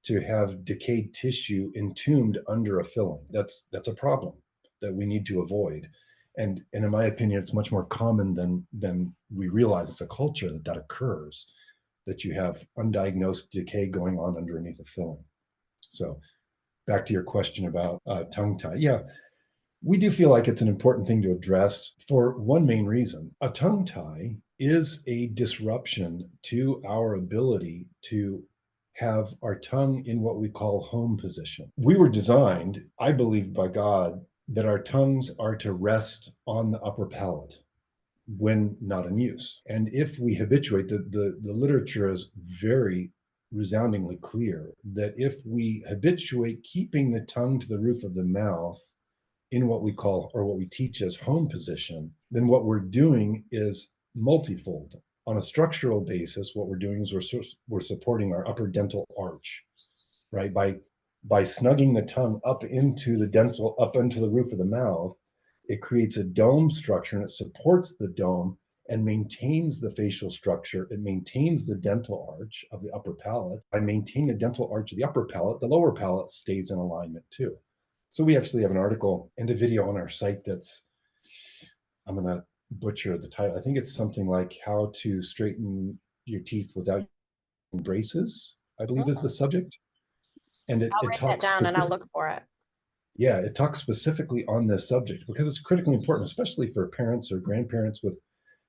to have decayed tissue entombed under a filling. That's a problem that we need to avoid. And in my opinion, it's much more common than we realize. It's a culture that occurs, that you have undiagnosed decay going on underneath a filling. So back to your question about tongue tie. Yeah, we do feel like it's an important thing to address for one main reason. A tongue tie is a disruption to our ability to have our tongue in what we call home position. We were designed, I believe, by God, that our tongues are to rest on the upper palate when not in use. And if we habituate, the literature is very resoundingly clear that if we habituate keeping the tongue to the roof of the mouth in what we call, or what we teach as home position, then what we're doing is multifold. On a structural basis, what we're doing is we're supporting our upper dental arch, right? By snugging the tongue up into the roof of the mouth, it creates a dome structure and it supports the dome and maintains the facial structure. It maintains the dental arch of the upper palate. By maintaining the dental arch of the upper palate, the lower palate stays in alignment too. So we actually have an article and a video on our site that's, I'm going to butcher the title. I think it's something like how to straighten your teeth without braces, I believe is the subject. And I'll it write that talks down and I'll specifically, look for it. yeah, it talks specifically on this subject because it's critically important, especially for parents or grandparents with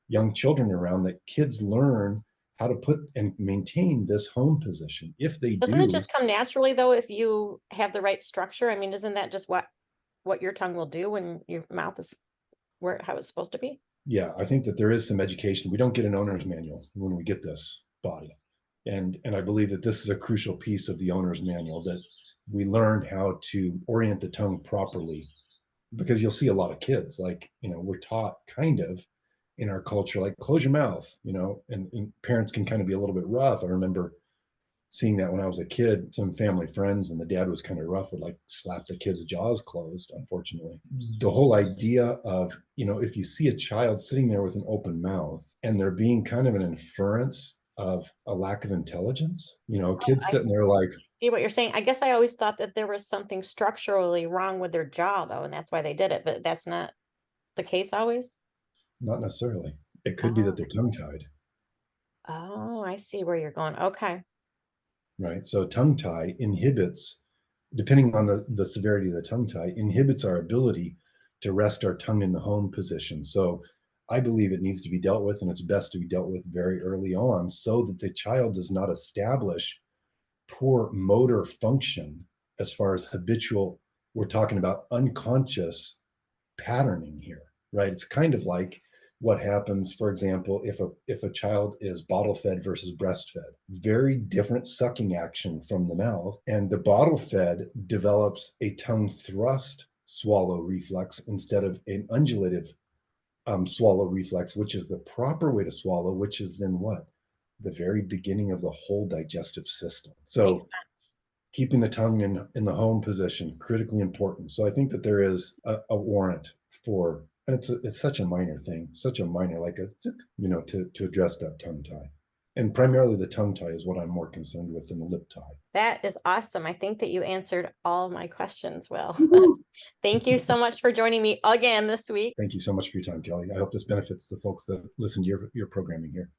young children around, that kids learn how to put and maintain this home position. If they Doesn't it do, just come naturally though if you have the right structure? I mean, isn't that just what your tongue will do when your mouth is where how it's supposed to be? yeah, I think that there is some education. We don't get an owner's manual when we get this body. And I believe that this is a crucial piece of the owner's manual, that we learn how to orient the tongue properly, because you'll see a lot of kids, like, we're taught kind of in our culture, like close your mouth, and parents can kind of be a little bit rough. I remember seeing that when I was a kid, some family friends, and the dad was kind of rough, would like slap the kid's jaws closed, unfortunately. The whole idea of, if you see a child sitting there with an open mouth and there being kind of an inference of a lack of intelligence, kids I sitting there like, see what you're saying. I guess I always thought that there was something structurally wrong with their jaw though, and that's why they did it, but that's not the case always. not necessarily. It could be that Oh, they're tongue tied, oh, I see where you're going. Okay. right? So tongue tie inhibits, depending on the severity of the tongue tie, inhibits our ability to rest our tongue in the home position. So I believe it needs to be dealt with, and it's best to be dealt with very early on so that the child does not establish poor motor function as far as habitual. We're talking about unconscious patterning here, right? It's kind of like what happens, for example, if a child is bottle fed versus breastfed. Very different sucking action from the mouth, and the bottle fed develops a tongue thrust swallow reflex instead of an undulative swallow reflex, which is the proper way to swallow, which is then what? The very beginning of the whole digestive system. Makes So sense. keeping the tongue in the home position, critically important. So I think that there is a warrant for, and it's such a minor thing, such a minor, like to address that tongue tie. And primarily the tongue tie is what I'm more concerned with than the lip tie. That is awesome. I think that you answered all my questions well. Thank you so much for joining me again this week. Thank you so much for your time, Kelly. I hope this benefits the folks that listen to your programming here.